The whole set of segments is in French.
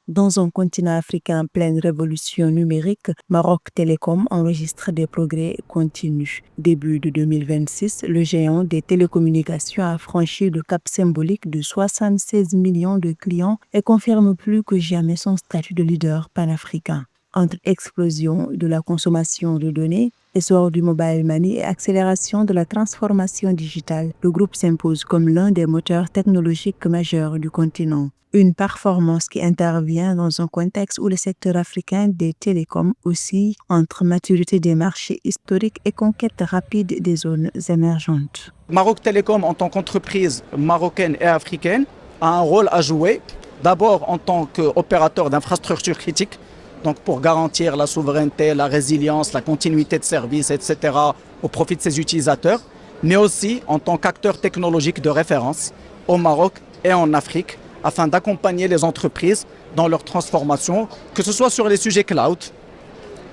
Dans un continent africain en pleine révolution numérique, Maroc Télécom enregistre des progrès continus. Début de 2026, le géant des télécommunications a franchi le cap symbolique de 76 millions de clients et confirme plus que jamais son statut de leader panafricain. Entre explosion de la consommation de données, essor du mobile money et accélération de la transformation digitale, le groupe s'impose comme l'un des moteurs technologiques majeurs du continent. Une performance qui intervient dans un contexte où le secteur africain des télécoms oscille entre maturité des marchés historiques et conquête rapide des zones émergentes. Maroc Télécom, en tant qu'entreprise marocaine et africaine, a un rôle à jouer, d'abord en tant qu'opérateur d'infrastructures critiques, donc pour garantir la souveraineté, la résilience, la continuité de service, etc., au profit de ses utilisateurs, mais aussi en tant qu'acteur technologique de référence au Maroc et en Afrique, afin d'accompagner les entreprises dans leur transformation, que ce soit sur les sujets cloud,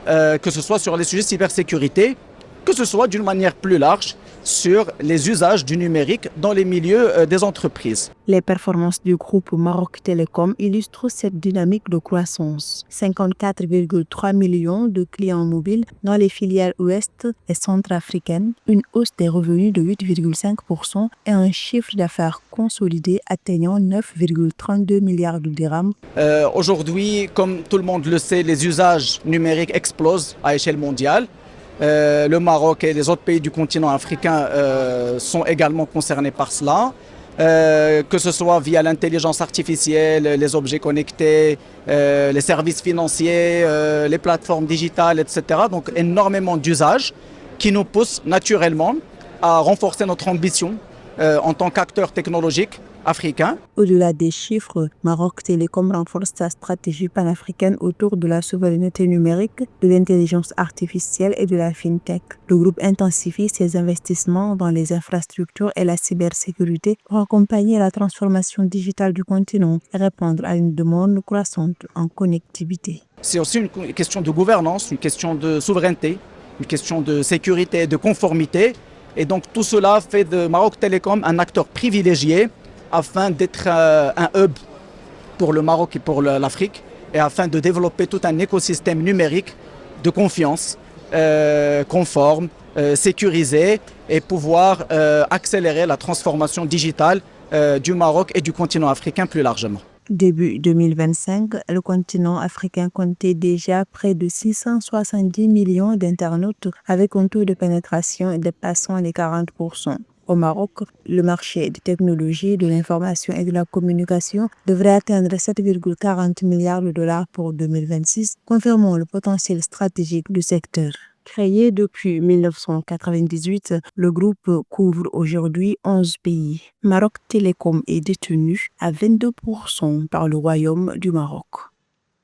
que ce soit sur les sujets cybersécurité, que ce soit d'une manière plus large sur les usages du numérique dans les milieux des entreprises. Les performances du groupe Maroc Télécom illustrent cette dynamique de croissance. 54,3 millions de clients mobiles dans les filiales ouest et centrafricaines, une hausse des revenus de 8,5% et un chiffre d'affaires consolidé atteignant 9,32 milliards de dirhams. Aujourd'hui, comme tout le monde le sait, les usages numériques explosent à échelle mondiale. Le Maroc et les autres pays du continent africain sont également concernés par cela, que ce soit via l'intelligence artificielle, les objets connectés, les services financiers, les plateformes digitales, etc. Donc énormément d'usages qui nous poussent naturellement à renforcer notre ambition en tant qu'acteur technologique africain. Au-delà des chiffres, Maroc Télécom renforce sa stratégie panafricaine autour de la souveraineté numérique, de l'intelligence artificielle et de la fintech. Le groupe intensifie ses investissements dans les infrastructures et la cybersécurité pour accompagner la transformation digitale du continent et répondre à une demande croissante en connectivité. C'est aussi une question de gouvernance, une question de souveraineté, une question de sécurité, de conformité. Et donc tout cela fait de Maroc Télécom un acteur privilégié afin d'être un hub pour le Maroc et pour l'Afrique et afin de développer tout un écosystème numérique de confiance, conforme, sécurisé et pouvoir accélérer la transformation digitale du Maroc et du continent africain plus largement. Début 2025, le continent africain comptait déjà près de 670 millions d'internautes avec un taux de pénétration dépassant les 40%. Au Maroc, le marché des technologies, de l'information et de la communication devrait atteindre 7,40 milliards de dollars pour 2026, confirmant le potentiel stratégique du secteur. Créé depuis 1998, le groupe couvre aujourd'hui 11 pays. Maroc Télécom est détenu à 22% par le Royaume du Maroc.